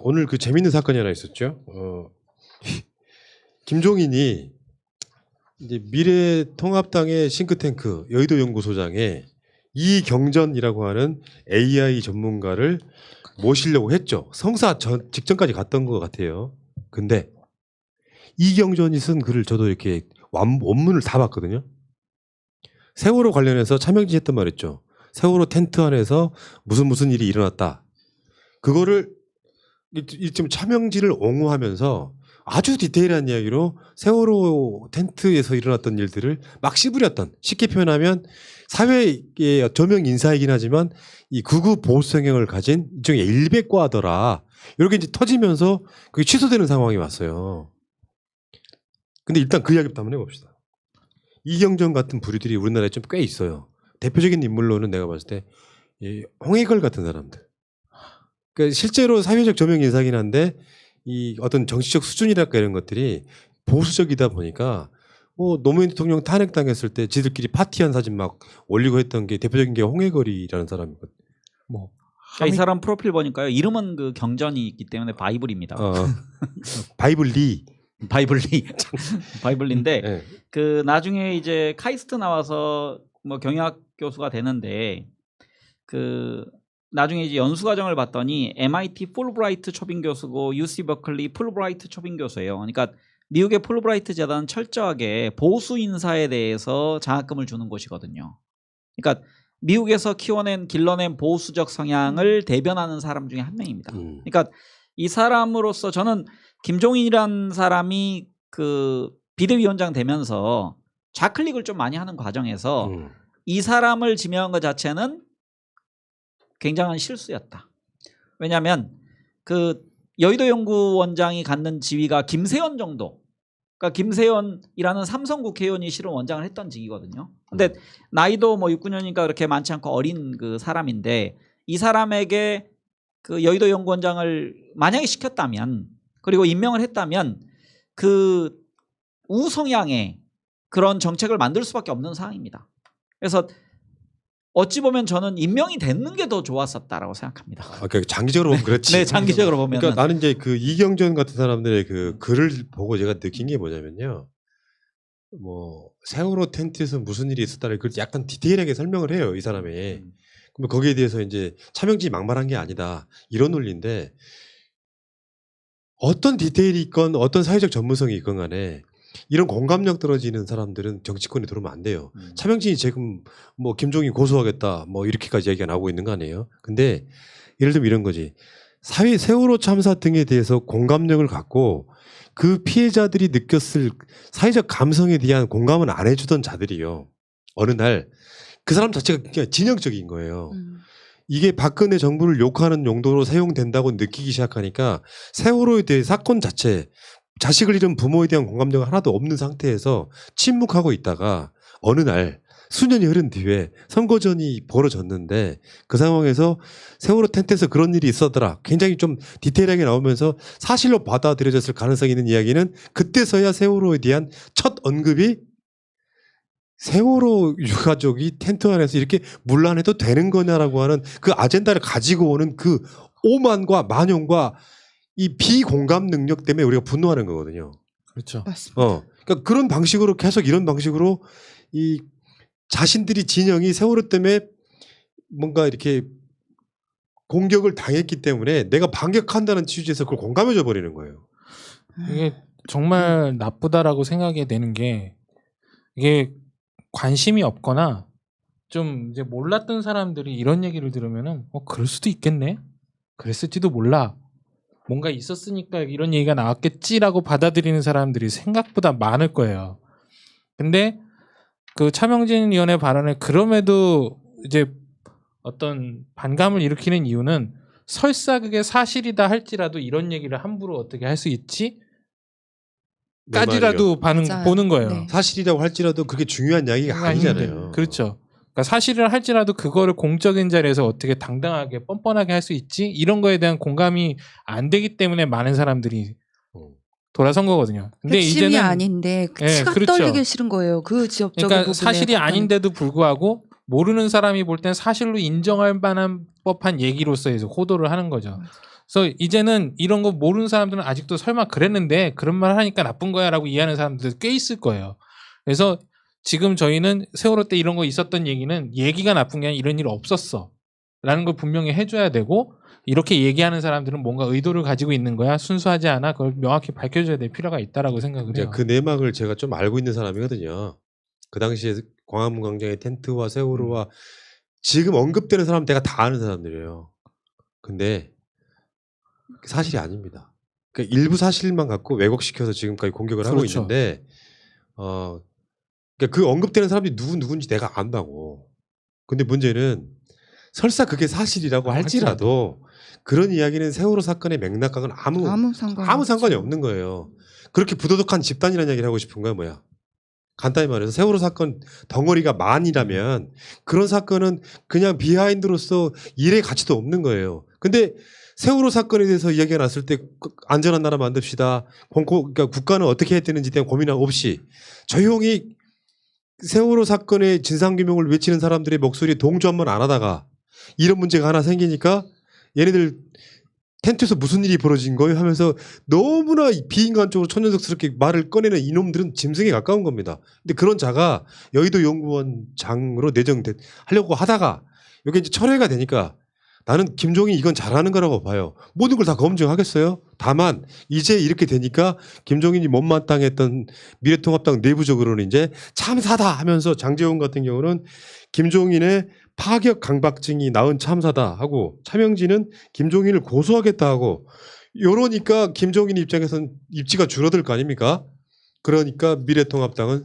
오늘 그 재밌는 사건이 하나 있었죠. 김종인이 이제 미래통합당의 싱크탱크 여의도 연구소장에 이경전이라고 하는 AI 전문가를 모시려고 했죠. 성사 직전까지 갔던 것 같아요. 근데 이경전이 쓴 글을 저도 이렇게 원문을 다 봤거든요. 세월호 관련해서 차명진 했던 말 있죠. 세월호 텐트 안에서 무슨 일이 일어났다. 그거를 이쯤 차명진을 옹호하면서 아주 디테일한 이야기로 세월호 텐트에서 일어났던 일들을 막 씨부렸던, 쉽게 표현하면 사회의 저명 인사이긴 하지만 이 극우 보수 성향을 가진 일종의 일백과더라. 이렇게 이제 터지면서 그게 취소되는 상황이 왔어요. 근데 일단 그 이야기부터 한번 해봅시다. 이경전 같은 부류들이 우리나라에 좀 꽤 있어요. 대표적인 인물로는 내가 봤을 때 이 홍해걸 같은 사람들. 그러니까 실제로 사회적 저명 인사긴 한데 이 어떤 정치적 수준이랄까 이런 것들이 보수적이다 보니까 노무현 대통령 탄핵당했을 때 지들끼리 파티한 사진 막 올리고 했던 게 대표적인 게 홍해걸이라는 사람이거든. 이 사람 프로필 보니까요. 이름은 그 경전이 있기 때문에 바이블입니다. 바이블리. 바이블리인데 네. 그 나중에 이제 카이스트 나와서 뭐 경영학 교수가 되는데 그 나중에 이제 연수 과정을 봤더니 MIT 풀브라이트 초빙 교수고 UC 버클리 풀브라이트 초빙 교수예요. 그러니까 미국의 풀브라이트 재단은 철저하게 보수 인사에 대해서 장학금을 주는 곳이거든요. 그러니까 미국에서 키워낸 길러낸 보수적 성향을 대변하는 사람 중에 한 명입니다. 그러니까 이 사람으로서 저는 김종인이라는 사람이 그 비대위원장 되면서 좌클릭을 좀 많이 하는 과정에서 이 사람을 지명한 것 자체는 굉장한 실수였다. 왜냐하면 그 여의도 연구원장이 갖는 지위가 김세연 정도. 그러니까 김세연이라는 삼성 국회의원이 실은 원장을 했던 직이거든요. 근데 나이도 뭐 69년이니까 그렇게 많지 않고 어린 그 사람인데 이 사람에게 그 여의도 연구원장을 만약에 시켰다면 그리고 임명을 했다면 그 우성향의 그런 정책을 만들 수밖에 없는 상황입니다. 그래서 어찌 보면 저는 임명이 됐는 게 더 좋았었다라고 생각합니다. 그러니까 장기적으로 보면 그렇지. 네, 장기적으로 보면. 그러니까 나는 이제 그 이경전 같은 사람들의 그 글을 보고 제가 느낀 게 뭐냐면요. 뭐 세월호 텐트에서 무슨 일이 있었다를 그 약간 디테일하게 설명을 해요, 이 사람이. 그럼 거기에 대해서 이제 차명진이 막말한 게 아니다 이런 논리인데 어떤 디테일이 있건 어떤 사회적 전문성이 있건 간에 이런 공감력 떨어지는 사람들은 정치권에 들어오면 안 돼요. 차명진이 지금 뭐 김종인 고소하겠다 뭐 이렇게까지 얘기가 나오고 있는 거 아니에요. 근데 예를 들면 이런 거지. 세월호 참사 등에 대해서 공감력을 갖고 그 피해자들이 느꼈을 사회적 감성에 대한 공감을 안 해주던 자들이요. 어느 날 그 사람 자체가 그냥 진영적인 거예요. 이게 박근혜 정부를 욕하는 용도로 사용된다고 느끼기 시작하니까 세월호에 대해 사건 자체 자식을 잃은 부모에 대한 공감력이 하나도 없는 상태에서 침묵하고 있다가 어느 날 수년이 흐른 뒤에 선거전이 벌어졌는데 그 상황에서 세월호 텐트에서 그런 일이 있었더라. 굉장히 좀 디테일하게 나오면서 사실로 받아들여졌을 가능성이 있는 이야기는 그때서야 세월호에 대한 첫 언급이 세월호 유가족이 텐트 안에서 이렇게 문란해도 되는 거냐라고 하는 그 아젠다를 가지고 오는 그 오만과 만용과 이 비공감 능력 때문에 우리가 분노하는 거거든요. 그렇죠. 맞습니다. 그러니까 그런 방식으로 계속 이런 방식으로 이 자신들이 진영이 세월호 때문에 뭔가 이렇게 공격을 당했기 때문에 내가 반격한다는 취지에서 그걸 공감해줘 버리는 거예요. 이게 정말 나쁘다라고 생각이 되는 게 이게 관심이 없거나 좀 이제 몰랐던 사람들이 이런 얘기를 들으면은 그럴 수도 있겠네. 그랬을지도 몰라. 뭔가 있었으니까 이런 얘기가 나왔겠지라고 받아들이는 사람들이 생각보다 많을 거예요. 근데 그 차명진 위원의 발언에 그럼에도 이제 어떤 반감을 일으키는 이유는 설사 그게 사실이다 할지라도 이런 얘기를 함부로 어떻게 할 수 있지? 까지라도 보는 거예요. 네. 사실이라고 할지라도 그게 중요한 이야기가 아니잖아요. 그렇죠. 그러니까 사실을 할지라도 그거를 공적인 자리에서 어떻게 당당하게 뻔뻔하게 할 수 있지? 이런 거에 대한 공감이 안 되기 때문에 많은 사람들이 돌아선 거거든요. 근데 핵심이 이제는 아닌데 시각 그렇죠. 떨리기 싫은 거예요. 그 지역적인 그러니까 부분에 사실이 아닌데도 불구하고 모르는 사람이 볼 땐 사실로 인정할 만한 법한 얘기로서 해서 호도를 하는 거죠. 그래서 이제는 이런 거 모르는 사람들은 아직도 설마 그랬는데 그런 말 하니까 나쁜 거야라고 이해하는 사람들 꽤 있을 거예요. 그래서 지금 저희는 세월호 때 이런 거 있었던 얘기는 얘기가 나쁜 게 아니라 이런 일 없었어 라는 걸 분명히 해줘야 되고, 이렇게 얘기하는 사람들은 뭔가 의도를 가지고 있는 거야, 순수하지 않아, 그걸 명확히 밝혀줘야 될 필요가 있다라고 생각을 해요. 그 내막을 제가 좀 알고 있는 사람이거든요. 그 당시에 광화문 광장의 텐트와 세월호와 지금 언급되는 사람 내가 다 아는 사람들이에요. 근데 사실이 아닙니다. 그러니까 일부 사실만 갖고 왜곡시켜서 지금까지 공격을 하고 그렇죠. 있는데, 그러니까 그 언급되는 사람들이 누군지 내가 안다고. 근데 문제는 설사 그게 사실이라고 할지라도 그런 이야기는 세월호 사건의 맥락과는 아무 상관이 없는 거예요. 그렇게 부도덕한 집단이라는 이야기를 하고 싶은 거야 뭐야. 간단히 말해서 세월호 사건 덩어리가 만이라면 그런 사건은 그냥 비하인드로서 일의 가치도 없는 거예요. 근데 세월호 사건에 대해서 이야기가 났을 때 안전한 나라 만듭시다. 그러니까 국가는 어떻게 해야 되는지 대한 고민 없이 조용히 세월호 사건의 진상규명을 외치는 사람들의 목소리에 동조 한번 안 하다가 이런 문제가 하나 생기니까 얘네들 텐트에서 무슨 일이 벌어진 거예요 하면서 너무나 비인간적으로 천연덕스럽게 말을 꺼내는 이놈들은 짐승에 가까운 겁니다. 근데 그런 자가 여의도 연구원장으로 내정하려고 하다가 이게 이제 철회가 되니까 나는 김종인 이건 잘하는 거라고 봐요. 모든 걸 다 검증하겠어요? 다만 이제 이렇게 되니까 김종인이 못마땅했던 미래통합당 내부적으로는 이제 참사다 하면서 장제원 같은 경우는 김종인의 파격 강박증이 낳은 참사다 하고 차명진은 김종인을 고소하겠다 하고, 이러니까 김종인 입장에서는 입지가 줄어들 거 아닙니까? 그러니까 미래통합당은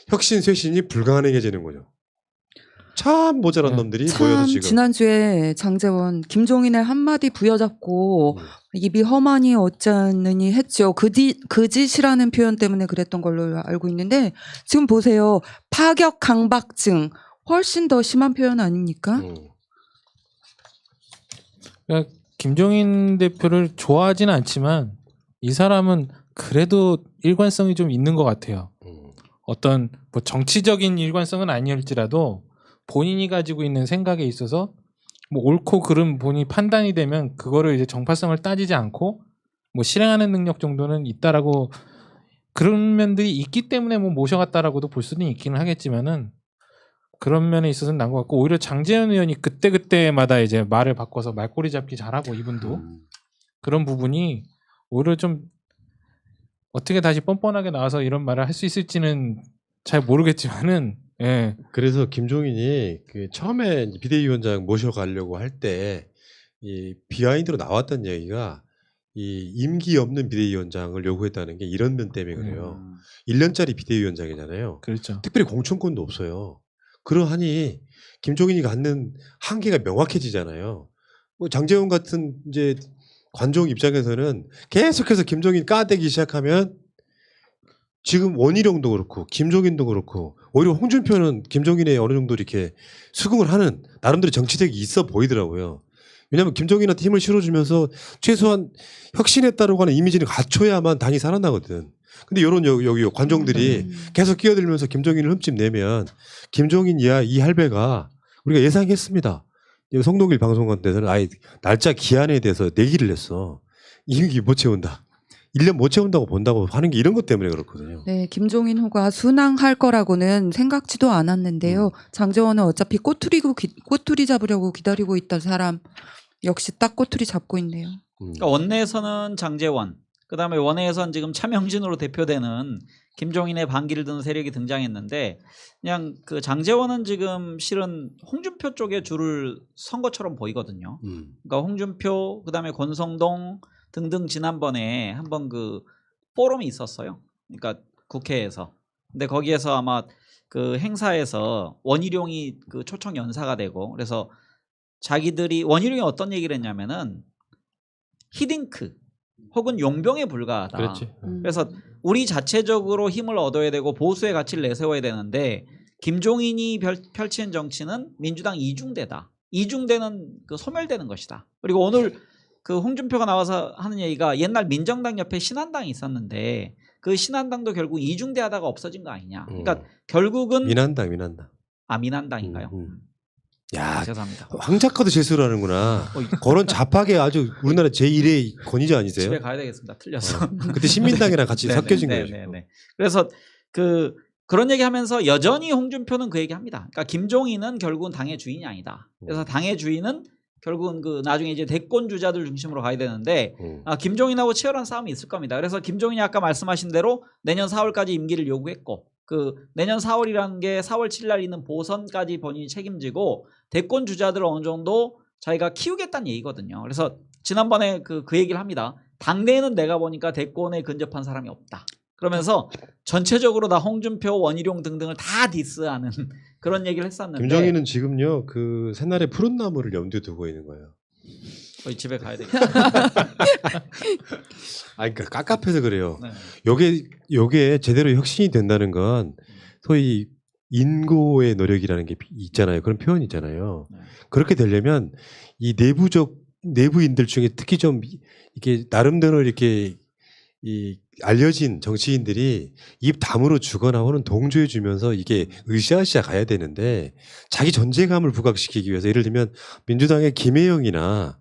혁신 쇄신이 불가능해지는 거죠. 참 모자란 놈들이 모여서 참 지금. 지난주에 장제원 김종인의 한마디 부여잡고 입이 험하니 어쩌느니 했죠. 그 짓이라는 표현 때문에 그랬던 걸로 알고 있는데 지금 보세요. 파격 강박증 훨씬 더 심한 표현 아닙니까? 그러니까 김종인 대표를 좋아하진 않지만 이 사람은 그래도 일관성이 좀 있는 것 같아요. 어떤 뭐 정치적인 일관성은 아니었지라도 본인이 가지고 있는 생각에 있어서 뭐 옳고 그름 본인이 판단이 되면 그거를 이제 정파성을 따지지 않고 뭐 실행하는 능력 정도는 있다라고, 그런 면들이 있기 때문에 뭐 모셔갔다라고도 볼 수는 있기는 하겠지만은 그런 면에 있어서는 난 것 같고, 오히려 장제원 의원이 그때마다 이제 말을 바꿔서 말꼬리 잡기 잘하고 이분도 그런 부분이 오히려 좀 어떻게 다시 뻔뻔하게 나와서 이런 말을 할 수 있을지는 잘 모르겠지만은, 예. 그래서 김종인이 그 처음에 비대위원장 모셔가려고 할 때 이 비하인드로 나왔던 얘기가 이 임기 없는 비대위원장을 요구했다는 게 이런 면 때문에 그래요. 1년짜리 비대위원장이잖아요. 그렇죠. 특별히 공천권도 없어요. 그러하니 김종인이 갖는 한계가 명확해지잖아요. 뭐 장제원 같은 이제 관종 입장에서는 계속해서 김종인 까대기 시작하면 지금 원희룡도 그렇고 김종인도 그렇고 오히려 홍준표는 김종인의 어느 정도 이렇게 수긍을 하는 나름대로 정치력이 있어 보이더라고요. 왜냐하면 김종인한테 힘을 실어주면서 최소한 혁신했다라고 하는 이미지를 갖춰야만 당이 살아나거든. 근데 이런 여기 관종들이 계속 끼어들면서 김종인을 흠집내면 김종인 이 할배가 우리가 예상했습니다. 송동길 방송관 때서는 아예 날짜 기한에 대해서 내기를 했어. 임기 못 채운다. 1년 못 채운다고 본다고 하는 게 이런 것 때문에 그렇거든요. 네, 김종인 후가 순항할 거라고는 생각지도 않았는데요. 장제원은 어차피 꼬투리 잡으려고 기다리고 있던 사람 역시 딱 꼬투리 잡고 있네요. 그러니까 원내에서는 장제원, 그다음에 원내에서는 지금 차명진으로 대표되는 김종인의 반기를 드는 세력이 등장했는데, 그냥 그 장제원은 지금 실은 홍준표 쪽에 줄을 선 것처럼 보이거든요. 그러니까 홍준표, 그다음에 권성동 등등 지난번에 한번 그 포럼이 있었어요. 그러니까 국회에서. 근데 거기에서 아마 그 행사에서 원희룡이 그 초청 연사가 되고, 그래서 자기들이 원희룡이 어떤 얘기를 했냐면은 히딩크 혹은 용병에 불과하다. 그렇지. 그래서 우리 자체적으로 힘을 얻어야 되고 보수의 가치를 내세워야 되는데 김종인이 펼치는 정치는 민주당 이중대다. 이중대는 그 소멸되는 것이다. 그리고 오늘 그 홍준표가 나와서 하는 얘기가 옛날 민정당 옆에 신한당이 있었는데 그 신한당도 결국 이중대하다가 없어진 거 아니냐. 그러니까 결국은 민한당. 민한당인가요? 야, 죄송합니다. 황 작가도 실수를 하는구나. 어, 그런 잡학의 아주 우리나라 제1의 권위자 아니세요? 집에 가야 되겠습니다. 틀렸어. 그때 신민당이랑 같이 네네, 섞여진 거예요. 지금. 네네네. 그래서 그런 얘기하면서 여전히 홍준표는 그 얘기합니다. 그러니까 김종인은 결국은 당의 주인이 아니다. 그래서 당의 주인은 결국은 나중에 이제 대권 주자들 중심으로 가야 되는데 김종인하고 치열한 싸움이 있을 겁니다. 그래서 김종인이 아까 말씀하신 대로 내년 4월까지 임기를 요구했고 내년 4월이라는 게 4월 7일 날 있는 보선까지 본인이 책임지고 대권 주자들을 어느 정도 자기가 키우겠다는 얘기거든요. 그래서 지난번에 그 얘기를 합니다. 당내에는 내가 보니까 대권에 근접한 사람이 없다. 그러면서 전체적으로 다 홍준표, 원희룡 등등을 다 디스하는 그런 얘기를 했었는데 김정희는 지금요 그 새날의 푸른 나무를 염두에 두고 있는 거예요. 거의 집에 가야 되겠다. 그러니까 깝깝해서 그래요. 네. 요게 제대로 혁신이 된다는 건 소위 인고의 노력이라는 게 있잖아요. 그런 표현이 있잖아요. 네. 그렇게 되려면 이 내부인들 중에 특히 좀 이게 나름대로 이렇게 알려진 정치인들이 입 다물어 주거나 혹은 동조해 주면서 이게 으쌰으쌰 가야 되는데 자기 존재감을 부각시키기 위해서 예를 들면 민주당의 김혜영이나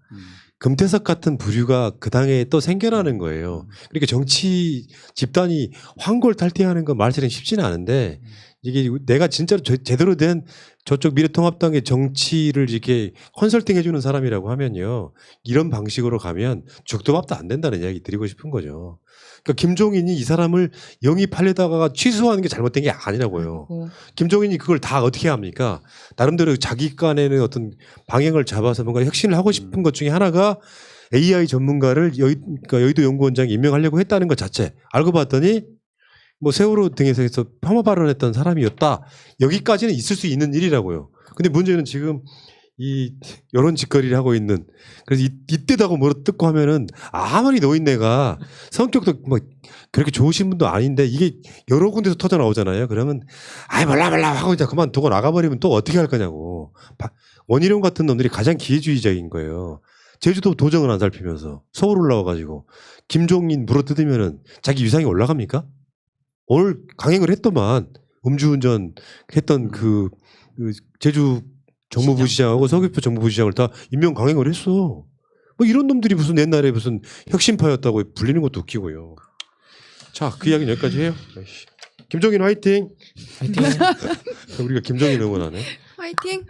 금태섭 같은 부류가 그 당에 또 생겨나는 거예요. 그러니까 정치 집단이 황골탈퇴하는 건 말처럼 쉽지는 않은데 이게 내가 진짜로 제대로 된 저쪽 미래통합당의 정치를 이렇게 컨설팅 해주는 사람이라고 하면요. 이런 방식으로 가면 죽도 밥도 안 된다는 이야기 드리고 싶은 거죠. 그러니까 김종인이 이 사람을 영입하려다가 취소하는 게 잘못된 게 아니라고요. 김종인이 그걸 다 어떻게 합니까? 나름대로 자기 간에는 어떤 방향을 잡아서 뭔가 혁신을 하고 싶은 것 중에 하나가 AI 전문가를 그러니까 여의도 연구원장에 임명하려고 했다는 것 자체. 알고 봤더니 뭐 세월호 등에서 폄하 발언했던 사람이었다. 여기까지는 있을 수 있는 일이라고요. 근데 문제는 지금 이 여론 짓거리를 하고 있는 그래서 이때다고 물어뜯고 하면은 아무리 노인네가 성격도 뭐 그렇게 좋으신 분도 아닌데 이게 여러 군데서 터져 나오잖아요. 그러면 몰라 하고 이제 그만두고 나가버리면 또 어떻게 할 거냐고. 원희룡 같은 놈들이 가장 기회주의적인 거예요. 제주도 도정을 안 살피면서 서울 올라와가지고 김종인 물어뜯으면은 자기 위상이 올라갑니까? 오늘 강행을 했더만 음주운전 했던 그 제주 정무부 시장하고 서귀포 정무부 시장을 다 임명 강행을 했어. 뭐 이런 놈들이 무슨 옛날에 무슨 혁신파였다고 불리는 것도 웃기고요. 자, 그 이야기는 여기까지 해요. 김종인 화이팅. 하여튼 우리가 김종인 응원하네. 화이팅.